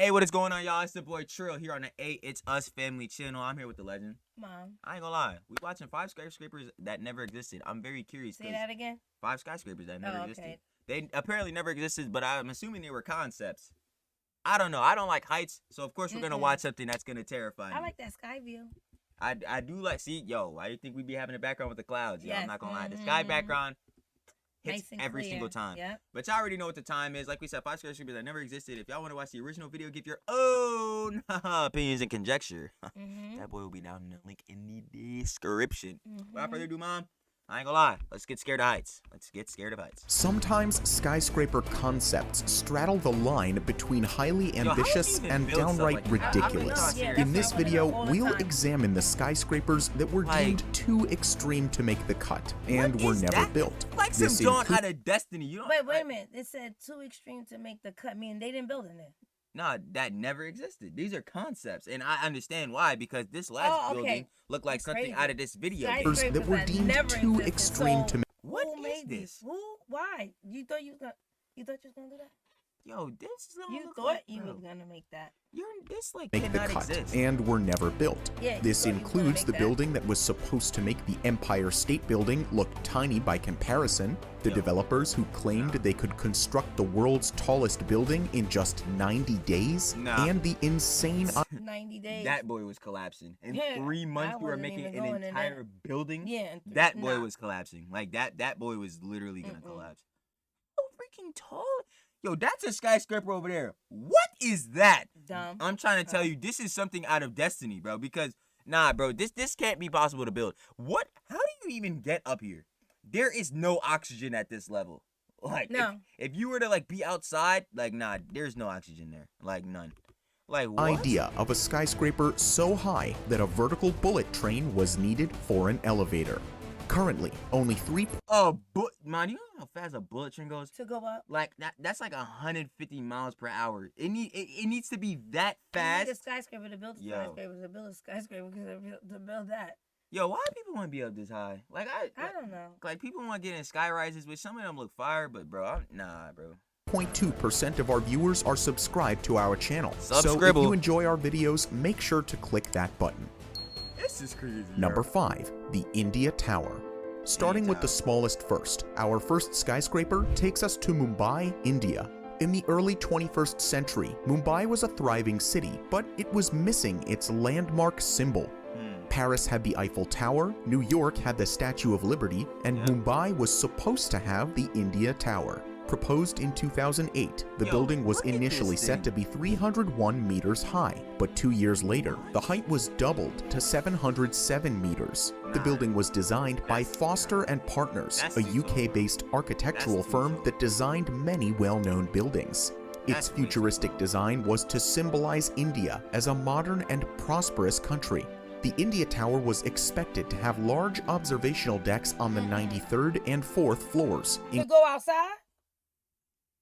Hey, what is going on, y'all? It's the boy Trill here on the AyItsUsFamily channel. I'm here with the legend. Mom. I ain't gonna lie. We watching 5 skyscrapers that never existed. I'm very curious. Say that again? 5 skyscrapers that never okay. existed. They apparently never existed, but I'm assuming they were concepts. I don't know. I don't like heights, so of course we're gonna watch something that's gonna terrify me. I like that sky view. I do like. See, yo, why do you think we be having a background with the clouds? Yes. Yo, I'm not gonna lie. The sky background hits Nice and every clear. single time. Yep. But y'all already know what the time is. Like we said, 5 skyscrapers that never existed. If y'all want to watch the original video, give your own opinions and conjecture. That boy will be down in the link in the description. Without further ado, Mom, I ain't gonna lie. Let's get scared of heights. Let's get scared of heights. Sometimes skyscraper concepts straddle the line between highly ambitious and downright ridiculous. In this video, we'll examine the skyscrapers that were deemed too extreme to make the cut and were never built. Like some Dawn out of Destiny. You know, wait a minute. It said too extreme to make the cut. Meaning they didn't build it. Nah, that never existed. These are concepts, and I understand why, because this last building looked like something out of this video. That were deemed too extreme to make. What is this? Who? Why? You thought you was gonna do that? Yo, this is You thought you was gonna make that. This like Make the cut and were never built. Yeah, this includes the building that was supposed to make the Empire State Building look tiny by comparison, the developers who claimed they could construct the world's tallest building in just 90 days, and the insane 90 days. That boy was collapsing. In 3 months, we were making an entire building. Yeah, that boy was collapsing. Like that boy was literally gonna collapse. So freaking tall. Yo, that's a skyscraper over there. What is that? Dumb. I'm trying to tell you, this is something out of Destiny, bro. Because, nah, bro, this can't be possible to build. What? How do you even get up here? There is no oxygen at this level. Like, no. If you were to, like, be outside, like, nah, there's no oxygen there. Like, none. Like, what? Idea of a skyscraper so high that a vertical bullet train was needed for an elevator. Currently, only 3. Man, you know how fast a bullet train goes? To go up? Like, that's like 150 miles per hour. It needs to be that fast. You need a skyscraper to build a skyscraper. To build a skyscraper to build that. Yo, why do people want to be up this high? Like, I don't know. Like, people want to get in sky rises, which some of them look fire, but, bro, nah, bro. 0.2% of our viewers are subscribed to our channel. So if you enjoy our videos, make sure to click that button. This is crazy. Number 5, the India Tower. Starting with the smallest first, our first skyscraper takes us to Mumbai, India. In the early 21st century, Mumbai was a thriving city, but it was missing its landmark symbol. Paris had the Eiffel Tower, New York had the Statue of Liberty, and Mumbai was supposed to have the India Tower. Proposed in 2008, the building was initially set to be 301 meters high, but 2 years later, the height was doubled to 707 meters. The building was designed by Foster and Partners, a UK-based architectural firm that designed many well-known buildings. Its futuristic design was to symbolize India as a modern and prosperous country. The India Tower was expected to have large observational decks on the 93rd and 4th floors. To go outside?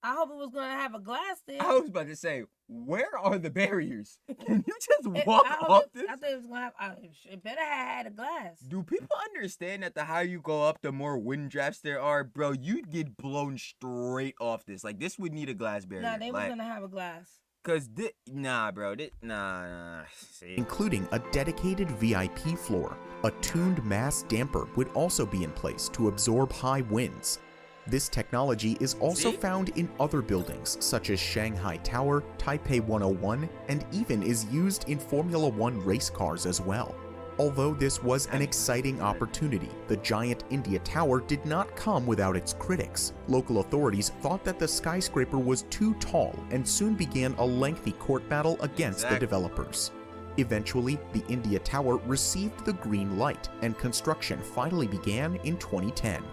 I hope it was going to have a glass there. I was about to say, where are the barriers? Can you just walk off this? I thought it was going to have, it better have had a glass. Do people understand that the higher you go up, the more wind drafts there are? Bro, you'd get blown straight off this. Like, this would need a glass barrier. Nah, they were going to have a glass. Cause nah. See? Including a dedicated VIP floor. A tuned mass damper would also be in place to absorb high winds. This technology is also found in other buildings such as Shanghai Tower, Taipei 101, and even is used in Formula 1 race cars as well. Although this was an exciting opportunity, the giant India Tower did not come without its critics. Local authorities thought that the skyscraper was too tall and soon began a lengthy court battle against the developers. Eventually, the India Tower received the green light, and construction finally began in 2010.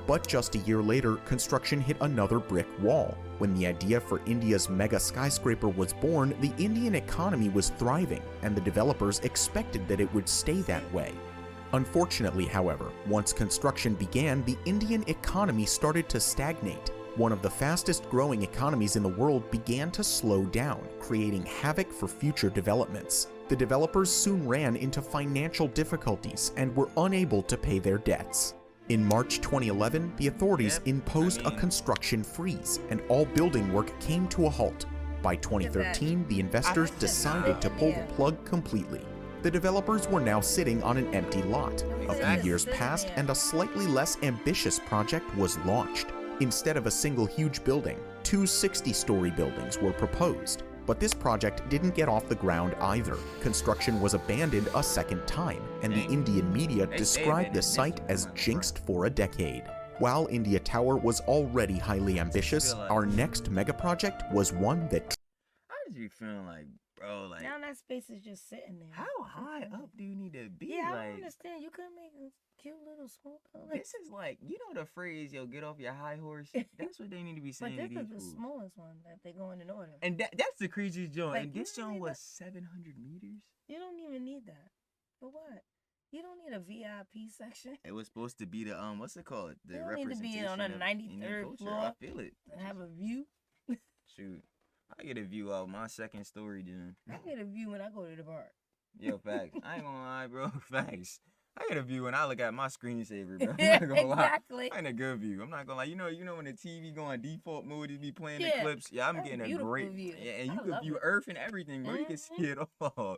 But just a year later, construction hit another brick wall. When the idea for India's mega skyscraper was born, the Indian economy was thriving, and the developers expected that it would stay that way. Unfortunately, however, once construction began, the Indian economy started to stagnate. One of the fastest growing economies in the world began to slow down, creating havoc for future developments. The developers soon ran into financial difficulties and were unable to pay their debts. In March 2011, the authorities imposed a construction freeze, and all building work came to a halt. By 2013, the investors decided to pull the plug completely. The developers were now sitting on an empty lot. A few years passed and a slightly less ambitious project was launched. Instead of a single huge building, 2 60-story buildings were proposed. But this project didn't get off the ground either. Construction was abandoned a second time, and the Indian media described the site as jinxed for a decade. While India Tower was already highly ambitious, our next mega project was one that... How did you feel like, bro? Like, now that space is just sitting there. how high up do you need to be? Yeah, I like, don't understand. You couldn't make a cute little small. this is like, you know the phrase, yo, get off your high horse? That's what they need to be saying. But this to is these the fools. smallest one that they go in order. And that's the craziest joint. Like, and you this don't joint need was 700 meters. You don't even need that. For what? You don't need a VIP section. It was supposed to be the what's it called? The You don't need to be on a representation of Indian 93rd culture. floor. I feel it. And have a view. Shoot, I get a view out my second story, then. I get a view when I go to the bar. Yo, facts. I ain't gonna lie, bro. Facts. I get a view when I look at my screensaver, bro. I'm not gonna lie. Exactly. I ain't a good view. I'm not gonna lie. You know when the TV go on default mode, it be playing the Yeah, clips. Yeah, I'm that's getting a beautiful great view. Yeah, and I you can love view it. Earth and everything, bro. You can see it all.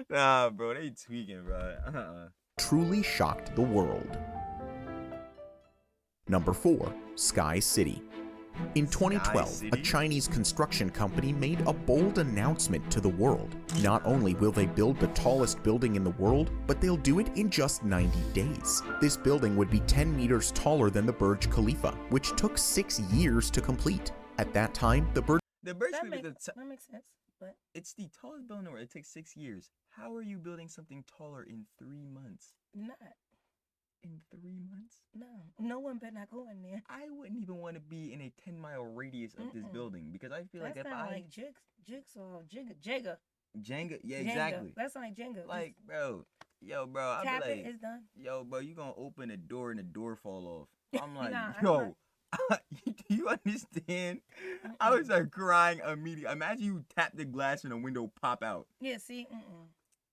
Nah, bro, they tweaking, bro. truly shocked the world. Number 4. Sky City. In 2012, a Chinese construction company made a bold announcement to the world. Not only will they build the tallest building in the world, but they'll do it in just 90 days. This building would be 10 meters taller than the Burj Khalifa, which took 6 years to complete. At that time, the Burj That makes sense. But it's the tallest building in the world. It takes 6 years. How are you building something taller in 3 months? not. In 3 months? No one better not go in there. I wouldn't even want to be in a 10-mile radius of this building because I feel like That's if not I like jigsaw, Jenga. Jenga, yeah, Jenga. exactly. That's like Jenga. Like, bro, I'd tap be it, like, it's done. yo, bro, you gonna open a door and the door fall off. I'm like, Nah, yo, do you understand? I was like crying immediately. Imagine you tap the glass and the window pop out. Yeah, see,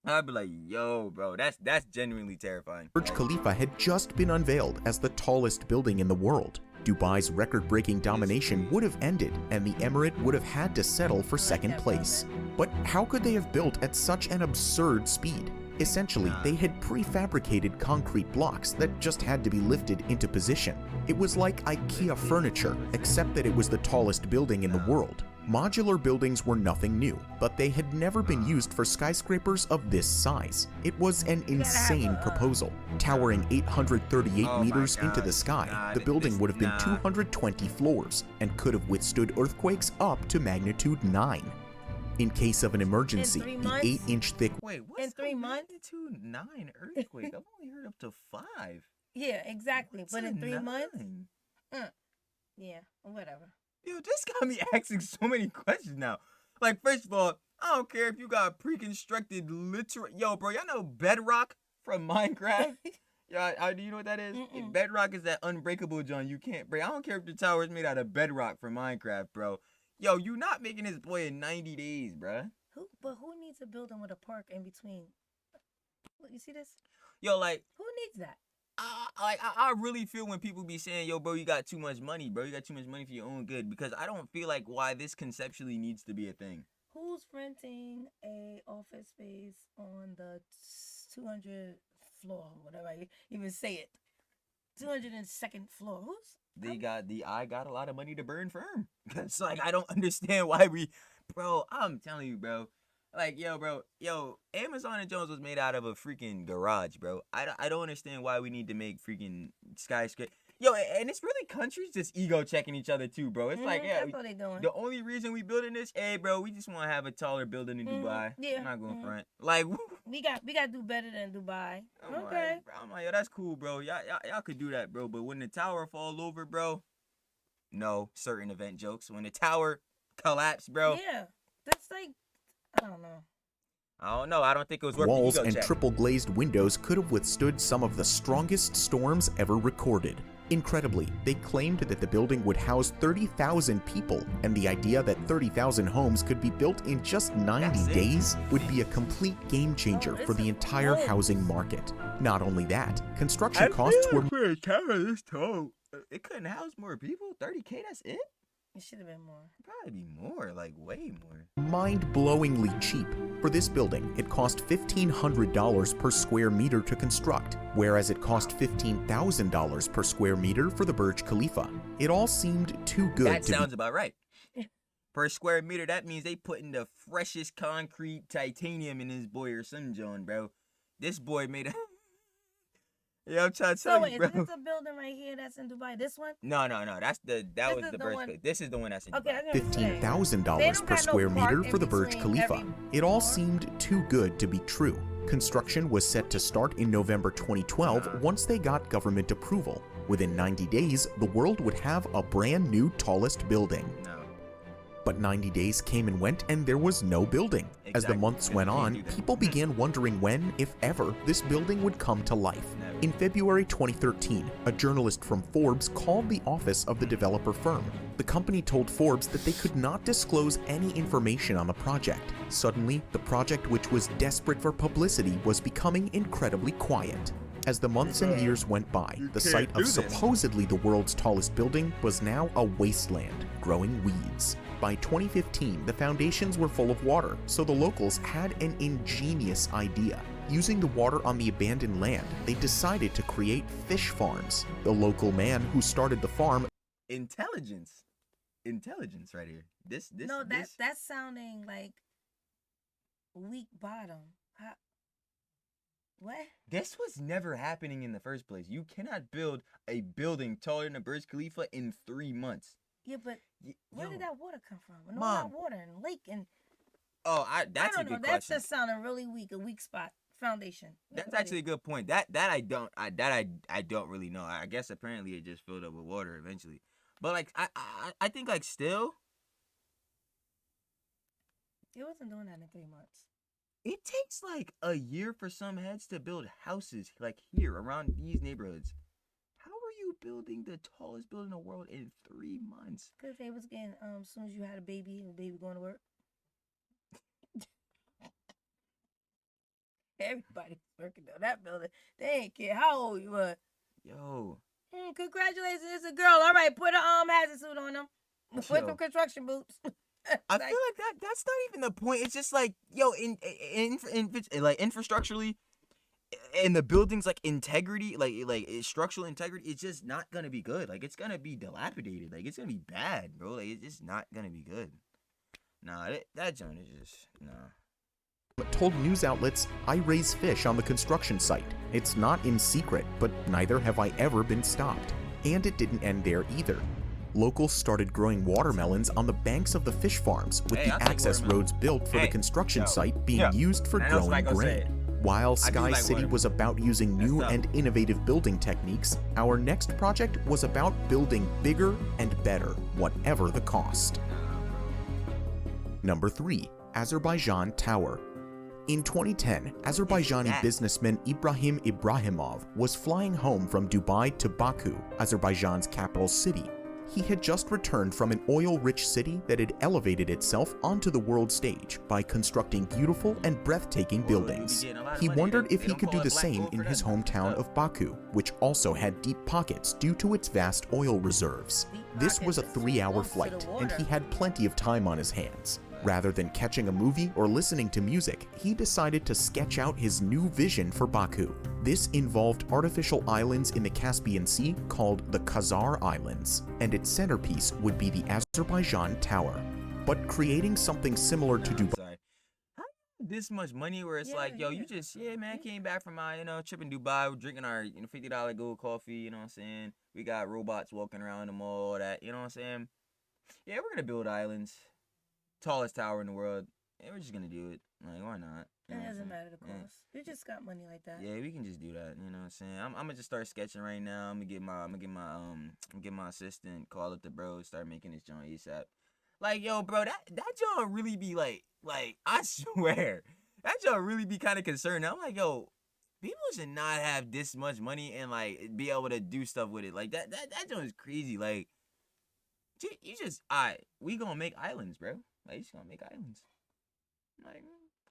I'd be like, yo, bro, that's genuinely terrifying. Burj Khalifa had just been unveiled as the tallest building in the world. Dubai's record-breaking domination would have ended, and the emirate would have had to settle for second place. But how could they have built at such an absurd speed? Essentially, they had prefabricated concrete blocks that just had to be lifted into position. It was like IKEA furniture, except that it was the tallest building in the world. Modular buildings were nothing new, but they had never been used for skyscrapers of this size. It was an insane proposal. Towering 838 meters into the sky, the building would have been 220 floors and could have withstood earthquakes up to magnitude 9. In case of an emergency, In 3 the months? 8-inch thick Wait, what's In 3 a months? magnitude 9 earthquake? I've only heard up to 5. Yeah, exactly. What's But a in 3 months, 9? yeah, whatever. Yo, this got me asking so many questions now. Like, first of all, I don't care if you got pre-constructed literal. Yo, bro, y'all know Bedrock from Minecraft? Do you know what that is? Bedrock is that unbreakable joint you can't break. I don't care if the tower is made out of bedrock from Minecraft, bro. Yo, you not making this boy in 90 days, bro. Who needs a building with a park in between? Look, you see this? Yo, like, Who needs that? I really feel when people be saying, yo, bro, you got too much money, bro. You got too much money for your own good. Because I don't feel like why this conceptually needs to be a thing. Who's renting a office space on the 200th floor, whatever you even say it? 202nd floor. I got a lot of money to burn firm. It's like, I don't understand why bro, I'm telling you, bro. Like, yo, Amazon and Jones was made out of a freaking garage, bro. I don't understand why we need to make freaking skyscraper. Yo, and it's really countries just ego checking each other too, bro. It's like, yeah, that's what they doing. the only reason we building this, hey, bro, we just want to have a taller building in Dubai. Yeah. I'm not going front. Like, we got to do better than Dubai. I'm like, yo, that's cool, bro. Y'all could do that, bro. But when the tower fall over, bro, no certain event jokes. When the tower collapse, bro. Yeah, that's like, I don't know. I don't think it was worth walls the ego and check. triple glazed windows could have withstood some of the strongest storms ever recorded. Incredibly, they claimed that the building would house 30,000 people, and the idea that 30,000 homes could be built in just 90 days would be a complete game changer for the entire housing market. Not only that, construction costs were... For a tower this tall, it couldn't house more people? 30K, that's it? It should have been more. Probably be more, like way more. Mind-blowingly cheap. For this building, it cost $1,500 per square meter to construct, whereas it cost $15,000 per square meter for the Burj Khalifa. It all seemed too good That to sounds about right. Per square meter, that means they putting the freshest concrete titanium in this boy or some John, bro. This boy made a... Yeah, I'm trying to tell So wait, you, bro. is this a building right here that's in Dubai? This one? No. That was the Burj one- Khalifa. This is the one that's in Okay, Dubai. I was gonna say. $15,000 They per don't got no square park meter in for the Burj between Khalifa. every It all floor. seemed too good to be true. Construction was set to start in November 2012 once they got government approval. Within 90 days, the world would have a brand new tallest building. No. But 90 days came and went and there was no building. As the Exactly. months went You can't on, do that. people began wondering when, if ever, this building would come to life. Never. In February 2013, a journalist from Forbes called the office of the developer firm. The company told Forbes that they could not disclose any information on the project. Suddenly, the project, which was desperate for publicity, was becoming incredibly quiet. As the months and years went by, the site do of this. supposedly the world's tallest building was now a wasteland, growing weeds. By 2015, the foundations were full of water, so the locals had an ingenious idea. Using the water on the abandoned land, they decided to create fish farms. The local man who started the farm Intelligence right here. This. That's sounding like weak bottom. What? This was never happening in the first place. You cannot build a building taller than the Burj Khalifa in 3 months. Yeah, but where Yo. did that water come from? No, Mom. not water and lake and That's I a don't know. good That's question. just sounding really weak. A weak spot foundation. That's actually a good point. That I don't really know. I guess apparently it just filled up with water eventually. But like I think like still It wasn't doing that in 3 months. it takes like a year for some heads to build houses like here around these neighborhoods. How are you building the tallest building in the world in 3 months? Cause they was getting as soon as you had a baby and the baby going to work. Everybody was working on that building. They ain't care how old you were. Yo, Congratulations, it's a girl. All right, put a hazard suit on them. Put Yo. some construction boots. I feel like that's not even the point. It's just like yo, in like infrastructurally, and the building's like integrity, like structural integrity, it's just not gonna be good. Like it's gonna be dilapidated. Like it's gonna be bad, bro. Like it's just not gonna be good. Nah, that joint is just nah. told news outlets, "I raise fish on the construction site. It's not in secret, but neither have I ever been stopped." And it didn't end there either. Locals started growing watermelons on the banks of the fish farms, with Hey, the I'll take access watermelon. roads built for Hey, the construction yo, site being yo. used for I know growing Spike gonna say grain. it. While I do Sky like City watermelon. was about using new That's and innovative building techniques, our next project was about building bigger and better, whatever the cost. Number 3. Azerbaijan Tower. In 2010, Azerbaijani that? businessman Ibrahim Ibrahimov was flying home from Dubai to Baku, Azerbaijan's capital city. He had just returned from an oil-rich city that had elevated itself onto the world stage by constructing beautiful and breathtaking buildings. He wondered if he could do the same in his hometown of Baku, which also had deep pockets due to its vast oil reserves. This was a 3-hour flight, and he had plenty of time on his hands. Rather than catching a movie or listening to music, he decided to sketch out his new vision for Baku. This involved artificial islands in the Caspian Sea called the Khazar Islands, and its centerpiece would be the Azerbaijan Tower. But creating something similar to Dubai Sorry. How this much money where it's Yeah, like, yo, yeah. you just, man, came back from my, trip in Dubai, we're drinking our, $50 gold coffee, you know what I'm saying? We got robots walking around the mall, all that, you know what I'm saying? Yeah, we're gonna build islands. Tallest tower in the world. Yeah, we're just gonna do it. Like, why not? You know It what I'm doesn't saying? matter the Yeah. cost. You just got money like that. Yeah, we can just do that. You know what I'm saying? I'm gonna just start sketching right now. I'm gonna get my assistant, call up the bros, start making this joint ASAP. Like, yo, bro, that joint really be like I swear, that joint really be kind of concerned. I'm like, yo, people should not have this much money and like be able to do stuff with it. Like that joint is crazy. Like, you just, we gonna make islands, bro. Like, you just gonna make islands.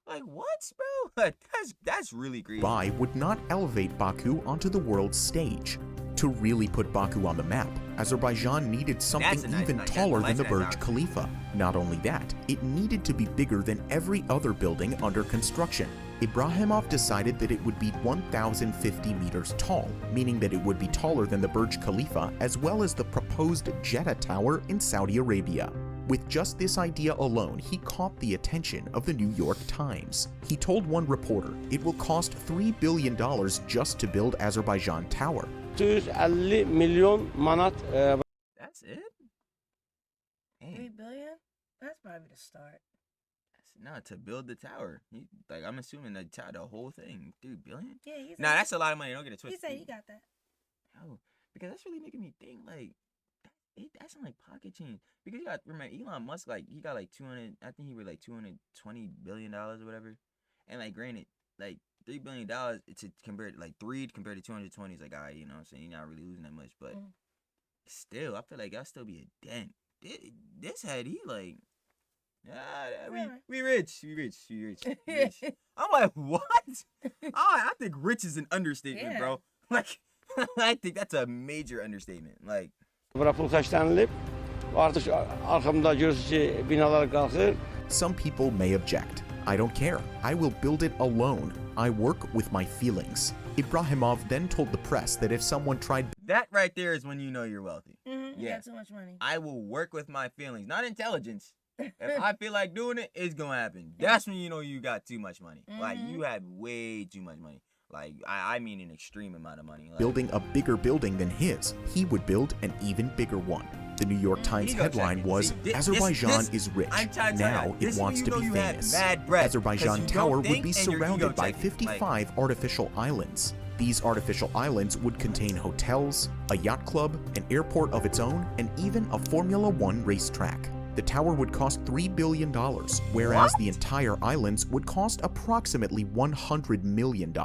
Like what, bro? Like, that's really crazy. would not elevate Baku onto the world's stage. To really put Baku on the map, Azerbaijan needed something even taller than the Burj Khalifa. Not only that, it needed to be bigger than every other building under construction. Ibrahimov decided that it would be 1,050 meters tall, meaning that it would be taller than the Burj Khalifa as well as the proposed Jeddah Tower in Saudi Arabia. With just this idea alone, he caught the attention of the New York Times. He told one reporter it will cost $3 billion just to build Azerbaijan Tower. 250 milyon manat. That's it? 3 billion? That's probably the start. Not to build the tower. I'm assuming the whole thing, 3 billion. Yeah, he's. Nah, that's a lot of money. Don't get it twisted. He said he got that. How? Because that's really making me think that's like pocket change. Because you got remember Elon Musk, like he got like 200. I think he was like $220 billion or whatever. And like granted, like $3 billion to compare to like 3 compared to 220 is like alright, you know what I'm saying? You're not really losing that much, but still, I feel like I'll still be a dent. This had he like. We rich. I'm like, what? I think rich is an understatement, bro. Like, I think that's a major understatement. Like, some people may object. I don't care. I will build it alone. I work with my feelings. Ibrahimov then told the press that if someone tried... That right there is when you know you're wealthy. You got too much money. I will work with my feelings, not intelligence. If I feel like doing it, it's gonna happen. That's when you know you got too much money. Like, you have way too much money. Like, I mean an extreme amount of money. Like, building a bigger building than his, he would build an even bigger one. The New York Times headline was, Azerbaijan is rich. Now it wants to be famous. Azerbaijan Tower would be surrounded by 55 artificial islands. These artificial islands would contain hotels, a yacht club, an airport of its own, and even a Formula One racetrack. The tower would cost $3 billion, whereas the entire islands would cost approximately $100 million.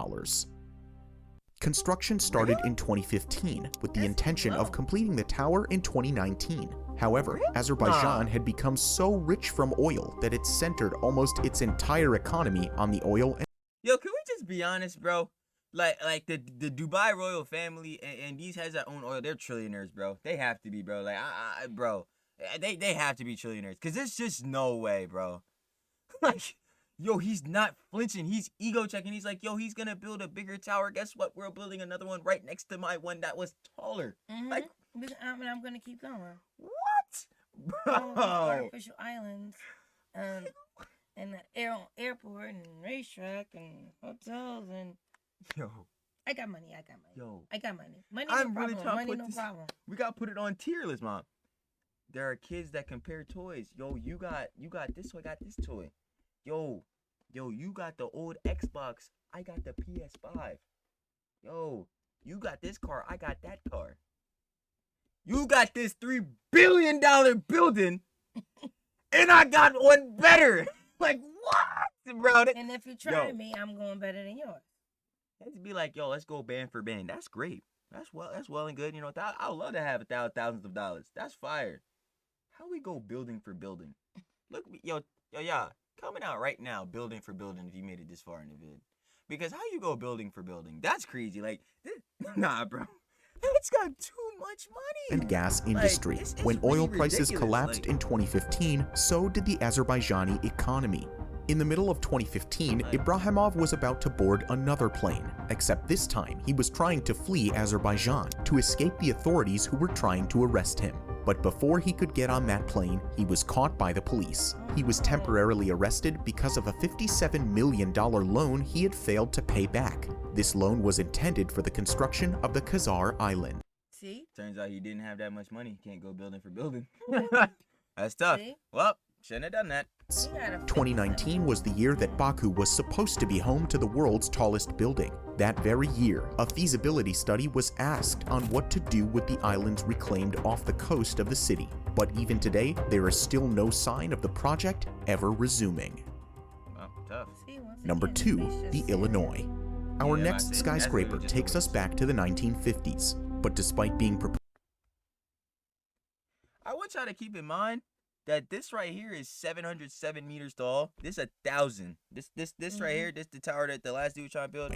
Construction started in 2015 with the intention of completing the tower in 2019. However, Azerbaijan had become so rich from oil that it centered almost its entire economy on the oil. Yo, can we just be honest, bro? Like the Dubai royal family and these heads that own oil, they're trillionaires, bro. They have to be, bro. Like, bro. They have to be trillionaires, because there's just no way, bro. Like, yo, he's not flinching. He's ego checking. He's like, yo, he's gonna build a bigger tower. Guess what? We're building another one right next to my one that was taller. Like, I'm gonna keep going. What? Bro. Artificial islands, and the airport and racetrack and hotels and. Yo. I got money. Yo. I got money. Money I'm no really problem. trying Money to no put this. problem. We gotta put it on tier list, mom. There are kids that compare toys. Yo, you got this toy, I got this toy. Yo, you got the old Xbox, I got the PS5. Yo, you got this car, I got that car. You got this $3 billion building, and I got one better. Like, what, bro? And if you try me, I'm going better than yours. It'd be like, yo, let's go band for band. That's great. That's well and good. You know, I would love to have thousands of dollars. That's fire. How we go building for building? Look, yo, coming out right now, building for building. If you made it this far in the vid, because how you go building for building? That's crazy. Like, nah, bro, it's got too much money. And gas industry. Like, it's when really oil prices ridiculous. collapsed in 2015, so did the Azerbaijani economy. In the middle of 2015, Ibrahimov was about to board another plane, except this time he was trying to flee Azerbaijan to escape the authorities who were trying to arrest him. But before he could get on that plane, he was caught by the police. He was temporarily arrested because of a $57 million loan he had failed to pay back. This loan was intended for the construction of the Khazar Island. See? Turns out he didn't have that much money. Can't go building for building. That's tough. See? Well, shouldn't have done that. 2019 was the year that Baku was supposed to be home to the world's tallest building. That very year, a feasibility study was asked on what to do with the islands reclaimed off the coast of the city. But even today, there is still no sign of the project ever resuming. Well, tough. Number 2, the Illinois. Our next skyscraper takes us back to the 1950s, but despite being I want y'all to keep in mind that this right here is 707 meters tall. This 1,000. This right here, this the tower that the last dude was trying to build.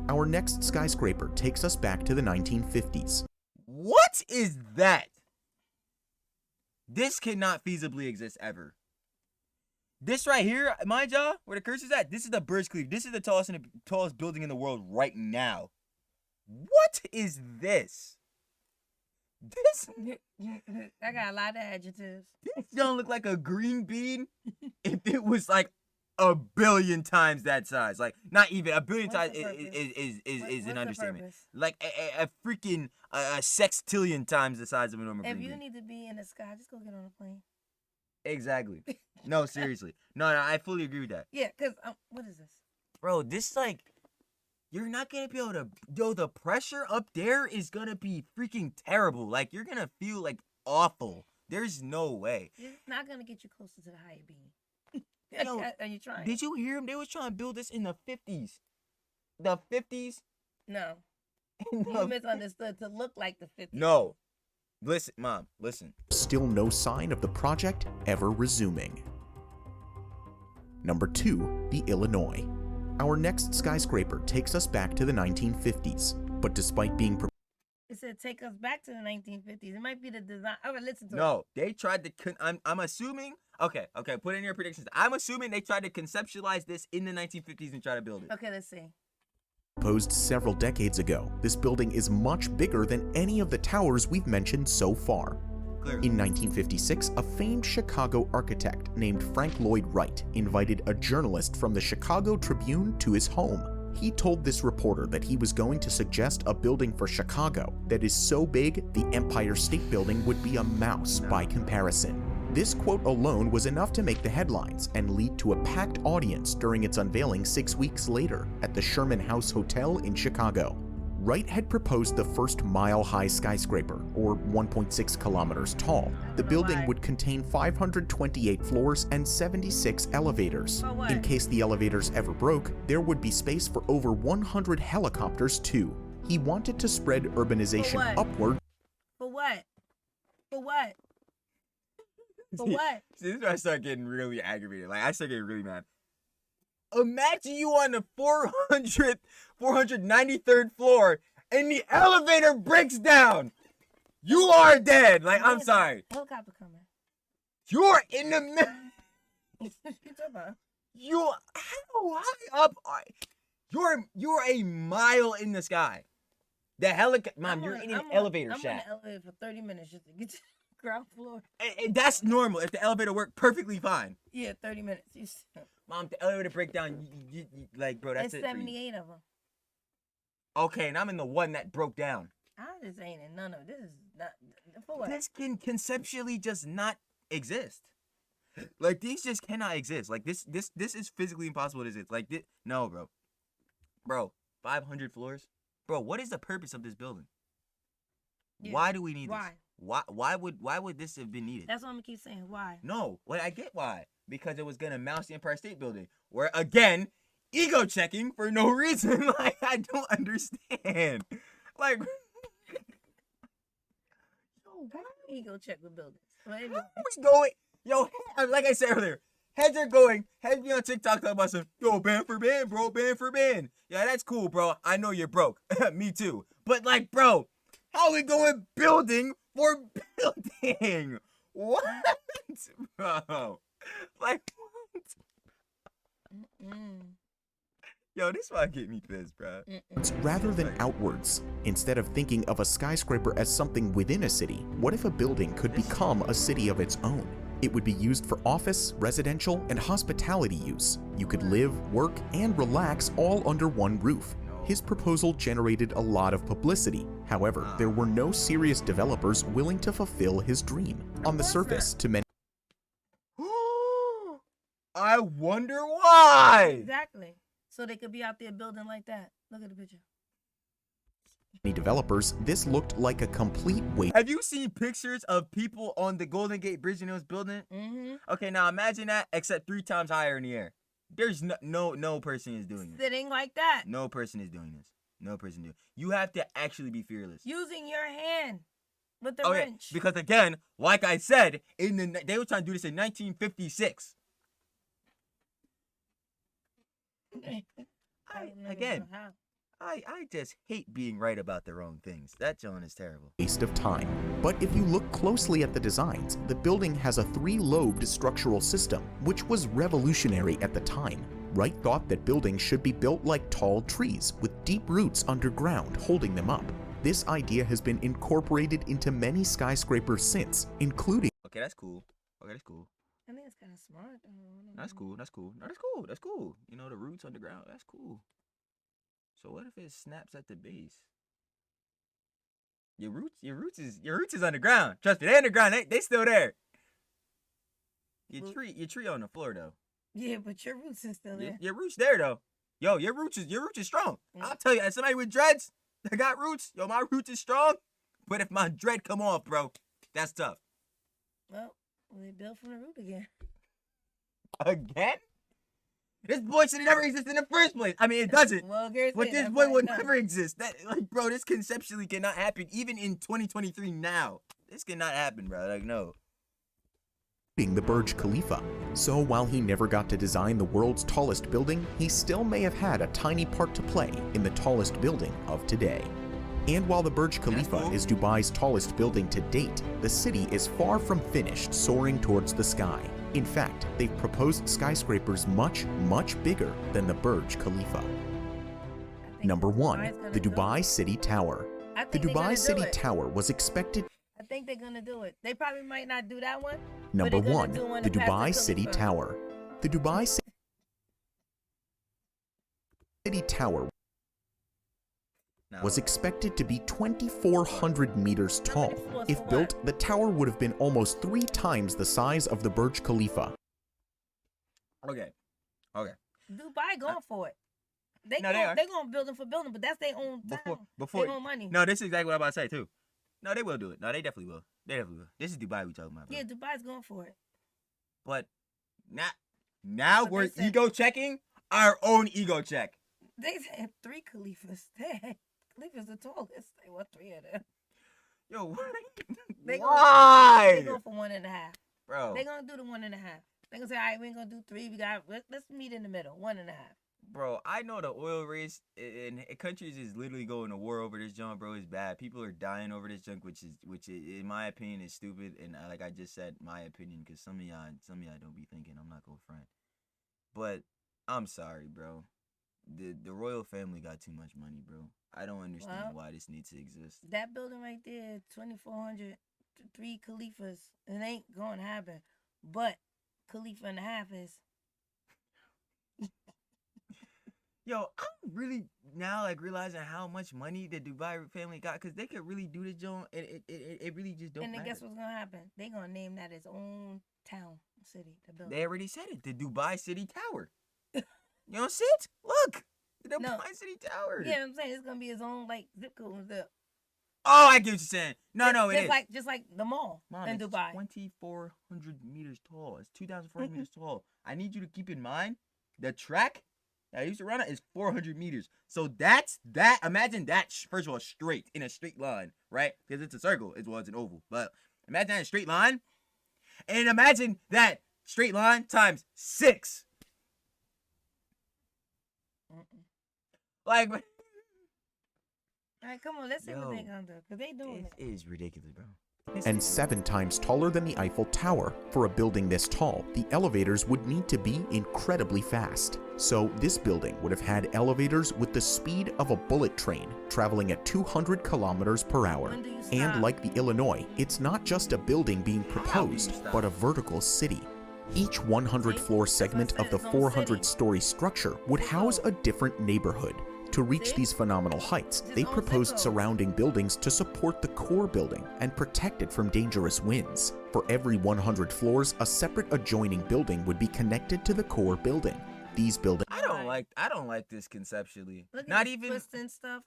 Our next skyscraper takes us back to the 1950s. What is that? This cannot feasibly exist ever. This right here, mind y'all, where the curse is at, this is the Burj Khalifa. This is the tallest building in the world right now. What is this? This I got a lot of adjectives. don't look like a green bean if it was like a billion times that size. Like, not even a billion times is an understatement. Like a freaking a sextillion times the size of a normal green bean. If you need to be in the sky, just go get on a plane. Exactly. No, seriously. No, I fully agree with that. Yeah, because what is this? Bro, this like, you're not going to be able to, yo, the pressure up there is going to be freaking terrible. Like, you're going to feel like awful. There's no way. It's not going to get you closer to the higher beam. Yo, Are you trying? Did you hear him? They was trying to build this in the 50s. The 50s? No. No. You misunderstood. To look like the 50s. No. Listen, Mom, listen. Still no sign of the project ever resuming. Number 2, the Illinois. Our next skyscraper takes us back to the 1950s, but despite being It said take us back to the 1950s. It might be the design. All right, listen to it. No, they tried to, I'm assuming, okay, put in your predictions. I'm assuming they tried to conceptualize this in the 1950s and try to build it. Okay, let's see. proposed several decades ago, this building is much bigger than any of the towers we've mentioned so far. Clearly. In 1956, a famed Chicago architect named Frank Lloyd Wright invited a journalist from the Chicago Tribune to his home. He told this reporter that he was going to suggest a building for Chicago that is so big the Empire State Building would be a mouse by comparison. This quote alone was enough to make the headlines and lead to a packed audience during its unveiling 6 weeks later at the Sherman House Hotel in Chicago. Wright had proposed the first mile-high skyscraper, or 1.6 kilometers tall. The building would contain 528 floors and 76 elevators. In case the elevators ever broke, there would be space for over 100 helicopters too. He wanted to spread urbanization upward. For what? For what? For what? See, this is where I start getting really aggravated. Like, I start getting really mad. Imagine you on the 493rd floor and the elevator breaks down. You are dead. Like, I'm sorry. Helicopter coming. You're in the middle. What you talking about? You, how high up are you're a mile in the sky. The helicopter, Mom, you're in an elevator shaft. I'm on the elevator for 30 minutes just to get to the ground floor. And that's normal. If the elevator worked perfectly fine. Yeah, 30 minutes. Mom, if the elevator break down, you like, bro, that's There's it for you. 78 of them. Okay, and I'm in the one that broke down. I just ain't in none of this. Is not for what? This can conceptually just not exist. Like, these just cannot exist. Like, this is physically impossible to exist. Like, no, bro. Bro, 500 floors? Bro, what is the purpose of this building? Yeah. Why do we need this? Why would this have been needed? That's what I'm gonna keep saying. Why? No, I get why. Because it was gonna mouse the Empire State Building. Where, again, ego checking for no reason. Like, I don't understand. Like, ego check with buildings. How are we going? Yo, like I said earlier, heads be on TikTok talking about some, yo, ban for ban, bro, ban for ban. Yeah, that's cool, bro. I know you're broke. Me too. But, like, bro, how are we going building for building? What? Bro. Like, what? Yo, this might get me pissed, bro. Rather than outwards, instead of thinking of a skyscraper as something within a city, what if a building could become a city of its own? It would be used for office, residential, and hospitality use. You could live, work, and relax all under one roof. His proposal generated a lot of publicity. However, there were no serious developers willing to fulfill his dream. On the surface, to many I wonder why. Exactly. So they could be out there building like that. Look at the picture. Developers, this looked like a complete waste. Have you seen pictures of people on the Golden Gate Bridge when it was building? Mm-hmm. Okay, now imagine that, except 3 times higher in the air. There's no person is doing this. Sitting like that. No person is doing this. No person do. You have to actually be fearless. Using your hand with the wrench. Because again, like I said, they were trying to do this in 1956. I just hate being right about the wrong things. That John is terrible. Waste of time. But if you look closely at the designs, the building has a 3-lobed structural system, which was revolutionary at the time. Wright thought that buildings should be built like tall trees, with deep roots underground holding them up. This idea has been incorporated into many skyscrapers since, including... Okay, that's cool. Okay, that's cool. I think it's kind of smart. That's cool. That's cool. No, that's cool. That's cool. You know, the roots underground. That's cool. So what if it snaps at the base? Your roots is underground. Trust me, they underground. They still there. Your tree on the floor though. Yeah, but your roots is still there. Your roots there though. Yo, your roots is strong. Yeah. I'll tell you, as somebody with dreads that got roots, yo, my roots is strong. But if my dread come off, bro, that's tough. Well, they built from the root again. Again? This boy should have never existed in the first place. I mean, it doesn't. Well, But this boy would never exist. That, like, bro, this conceptually cannot happen. Even in 2023 now, this cannot happen, bro. Like, no. the Burj Khalifa. So while he never got to design the world's tallest building, he still may have had a tiny part to play in the tallest building of today. And while the Burj Khalifa is Dubai's tallest building to date, the city is far from finished soaring towards the sky. In fact, they've proposed skyscrapers much, much bigger than the Burj Khalifa. Number 1, the Dubai City Tower. The Dubai City Tower was expected... I think they're gonna do it. They probably might not do that one. Number 1, the Dubai City Tower. The Dubai City Tower was expected to be 2,400 meters tall. If built, the tower would have been almost 3 times the size of the Burj Khalifa. Okay. Dubai going for it. They No, going to build them for building, but that's their own town. Before their own money. No, this is exactly what I'm about to say too. No, they will do it. No, they definitely will. They definitely will. This is Dubai we talking about, bro. Yeah, Dubai's going for it. But now we're ego checking our own ego check. They said 3 Khalifas. Khalifas the tallest. They want 3 of them. Yo, why? They go for 1.5. Bro. They gonna do the 1.5. They gonna say, all right, we ain't gonna do 3. Let's meet in the middle. 1.5. Bro, I know the oil race in countries is literally going to war over this junk, bro. It's bad. People are dying over this junk, which in my opinion is stupid. And like I just said, my opinion, because some of y'all don't be thinking. I'm not gonna front, but I'm sorry, bro. The royal family got too much money, bro. I don't understand why this needs to exist. That building right there, 2,400, 3 Khalifas. It ain't gonna happen. But Khalifa and a half is. Yo, I'm really now like realizing how much money the Dubai family got, because they could really do this joint, and it really just don't matter. And then guess what's gonna happen? They gonna name that its own town, city, the building. They already said it, the Dubai City Tower. You don't see it? Look, the Dubai City Tower. Yeah, I'm saying it's gonna be its own like zip code and stuff. Oh, I get what you're saying. No, it is. Just like the mall in Dubai. 2,400 meters tall. It's 2,400 meters tall. I need you to keep in mind the track that I used to run is 400 meters. So that's that. Imagine that, first of all, straight, in a straight line, right? Because it's a circle. It's an oval. But imagine that in a straight line. And imagine that straight line times 6. Like, all right, come on, let's see what they're gonna do, because they doing it. It is ridiculous, bro. And 7 times taller than the Eiffel Tower. For a building this tall, the elevators would need to be incredibly fast. So this building would have had elevators with the speed of a bullet train, traveling at 200 kilometers per hour. And like the Illinois, it's not just a building being proposed, but a vertical city. Each 100-floor segment of the 400-story structure would house a different neighborhood. To reach these phenomenal heights, they proposed surrounding buildings to support the core building and protect it from dangerous winds. For every 100 floors, a separate adjoining building would be connected to the core building. These buildings... I don't like this conceptually. Look Not at even twists and stuff.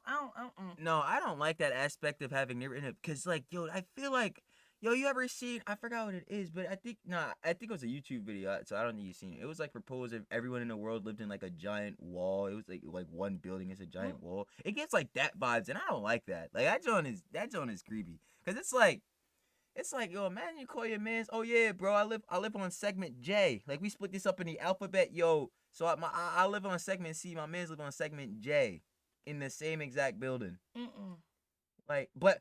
No, I don't like that aspect of having near in it, because like, yo, I feel like, yo, you ever seen, I forgot what it is, but I think it was a YouTube video, so I don't think you've seen it. It was like proposed if everyone in the world lived in like a giant wall. It was like one building is a giant wall. It gets like that vibes, and I don't like that. Like that joint is creepy, because it's like, yo, imagine you call your mans, oh yeah, bro, I live on segment J. Like we split this up in the alphabet, yo. So I live on segment C, my mans live on segment J. in the same exact building. Mm-mm. Like, but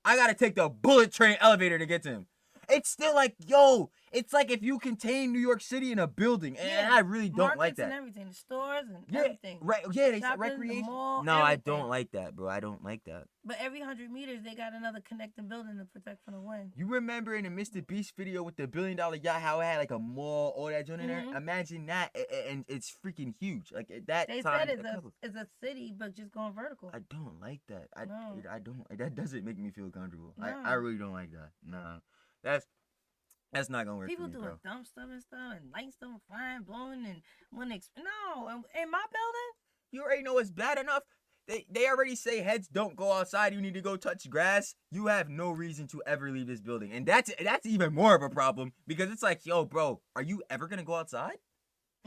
I gotta take the bullet train elevator to get to him. It's still like, yo, it's like if you contain New York City in a building, and I really don't like Markets that. and everything, the stores and Yeah, everything. right? Yeah, they said Shopping, the recreation. mall, No, I everything. don't like that, bro. I don't like that. But every 100 meters, they got another connecting building to protect from the wind. You remember in the Mr. Beast video with the $1 billion yacht, how it had like a mall, all that joint in there? Imagine that, and it's freaking huge. Like at that They time, said it's a city, but just going vertical. I don't like that. No. I don't. That doesn't make me feel comfortable. No. I really don't like that. Nah, that's not gonna work. People for me, doing bro. dumb stuff and stuff, and light stuff flying, blowing, and no, in my building. You already know it's bad enough. They already say heads don't go outside. You need to go touch grass. You have no reason to ever leave this building, and that's even more of a problem because it's like, yo, bro, are you ever gonna go outside?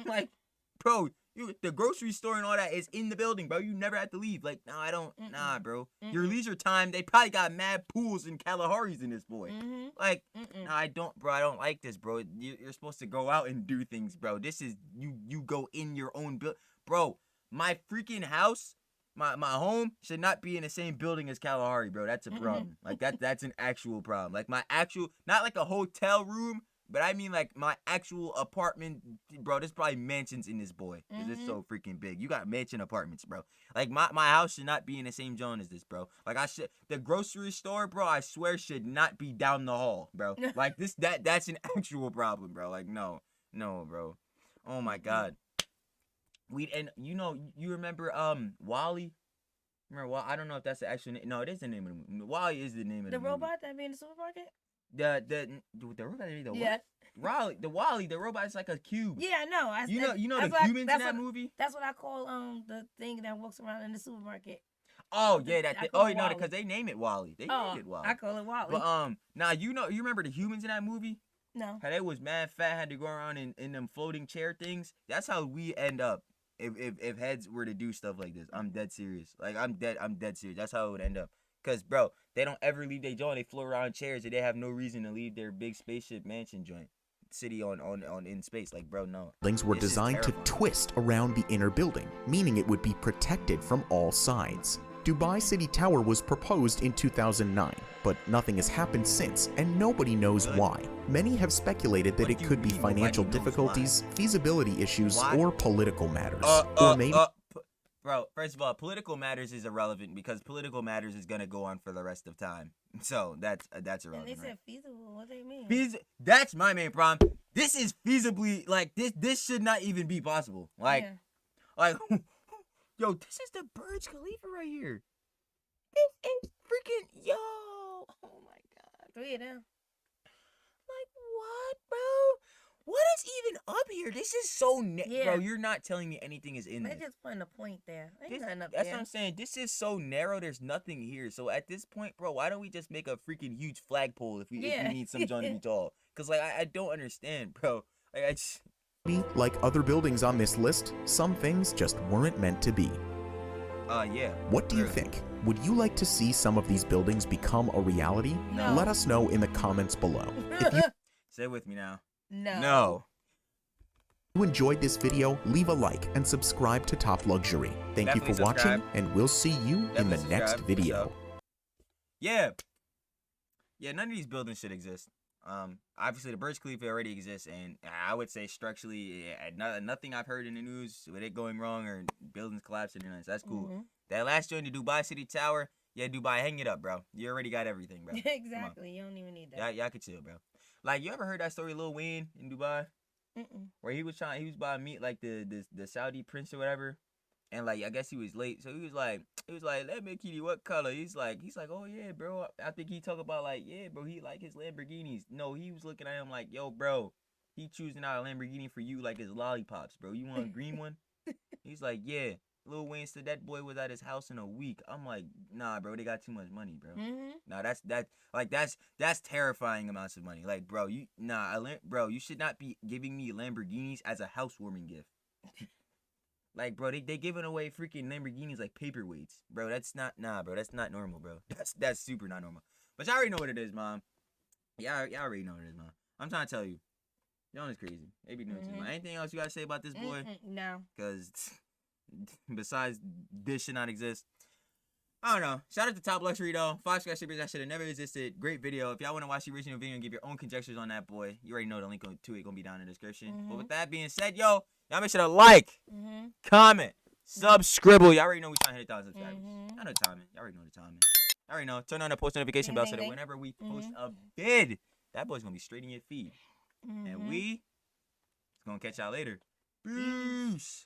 Like, bro, the grocery store and all that is in the building, bro. You never have to leave. Like, no, I don't. Nah, bro. Your leisure time, they probably got mad pools and Kalahari's in this boy. Like, nah, I don't, bro. I don't like this, bro. You're supposed to go out and do things, bro. This is you go in your own build, bro. My freaking house. My home should not be in the same building as Kalahari, bro. That's a problem. Like that's an actual problem. Like my actual, not like a hotel room, but I mean like my actual apartment, bro. There's probably mansions in this boy. Cause it's so freaking big. You got mansion apartments, bro. Like my house should not be in the same zone as this, bro. Like the grocery store, bro. I swear should not be down the hall, bro. Like that's an actual problem, bro. Like no, bro. Oh my God. And you remember Wally? Remember I don't know if that's the actual name. No, it is the name of the movie. Wally is the name of the movie. Robot that be in the supermarket. The robot Yeah. what? The robot is like a cube. Yeah, I know. You know the humans in that movie. That's what I call the thing that walks around in the supermarket. Oh yeah, Wally. because they name it Wally. They named it Wally. I call it Wally. But now you remember the humans in that movie? No. How they was mad fat, had to go around in them floating chair things. That's how we end up. If heads were to do stuff like this, I'm dead serious. Like I'm dead serious. That's how it would end up. Cause bro, they don't ever leave their joint. They float around chairs, and they have no reason to leave their big spaceship mansion joint, city on in space. Like bro, no. Buildings were designed to twist around the inner building, meaning it would be protected from all sides. Dubai City Tower was proposed in 2009, but nothing has happened since, and nobody knows why. Many have speculated that it could be financial difficulties, feasibility issues, or political matters. Or maybe... Bro, first of all, political matters is irrelevant because political matters is gonna go on for the rest of time. So that's irrelevant. And they said feasible. What do they mean? That's my main problem. This is feasibly like this should not even be possible. Like. Yo, this is the Burj Khalifa right here. This is freaking, yo. Oh my God. 3 of them. Like, what, bro? What is even up here? This is so, bro, you're not telling me anything is in there. They're just putting a point there. Ain't nothing up that's there. what I'm saying. This is so narrow. There's nothing here. So at this point, bro, why don't we just make a freaking huge flagpole if we need some joint to be tall? Because, like, I don't understand, bro. Like, I just... Like other buildings on this list, some things just weren't meant to be. Yeah. What do you think? Would you like to see some of these buildings become a reality? No. Let us know in the comments below. If you Say with me now. No. enjoyed this video, leave a like and subscribe to Top Luxury. Thank you for watching, and we'll see you in the next video. Yeah, none of these buildings should exist. Obviously the Burj Khalifa already exists, and I would say structurally, nothing I've heard in the news with it going wrong or buildings collapsing or nothing. That's cool. That last joint, the Dubai City Tower, yeah, Dubai, hang it up, bro. You already got everything, bro. Exactly. You don't even need that. Y'all can chill, bro. Like, you ever heard that story, Lil Wayne in Dubai, where he was about to meet like the Saudi prince or whatever, and like I guess he was late, so he was like, let me kitty, what color? He's like, oh yeah, bro. I think he talk about like, yeah, bro, he like his Lamborghinis. No, he was looking at him like, yo, bro, he choosing out a Lamborghini for you like his lollipops, bro. You want a green one? He's like, yeah. Lil Wayne said that boy was at his house in a week. I'm like, nah, bro, they got too much money, bro. Nah, that's terrifying amounts of money. Like, bro, you should not be giving me Lamborghinis as a housewarming gift. Like, bro, they giving away freaking Lamborghinis like paperweights, bro. That's not bro. That's not normal, bro. That's super not normal. But y'all already know what it is, mom. Y'all already know what it is, mom. I'm trying to tell you, y'all is crazy. They be doing too much. Anything else you gotta say about this boy? No. Cause besides this should not exist. I don't know. Shout out to Top Luxury though. 5 Skyscrapers that should have never existed. Great video. If y'all want to watch the original video and give your own conjectures on that boy, you already know the link to it gonna be down in the description. But with that being said, y'all make sure to like, comment, subscribe. Y'all already know we trying to hit 1,000 subscribers. I know the timing. Y'all already know the timing. Y'all already know. Turn on the post notification bell so that whenever we post a vid, that boy's gonna be straight in your feed. And we gonna catch y'all later. Peace.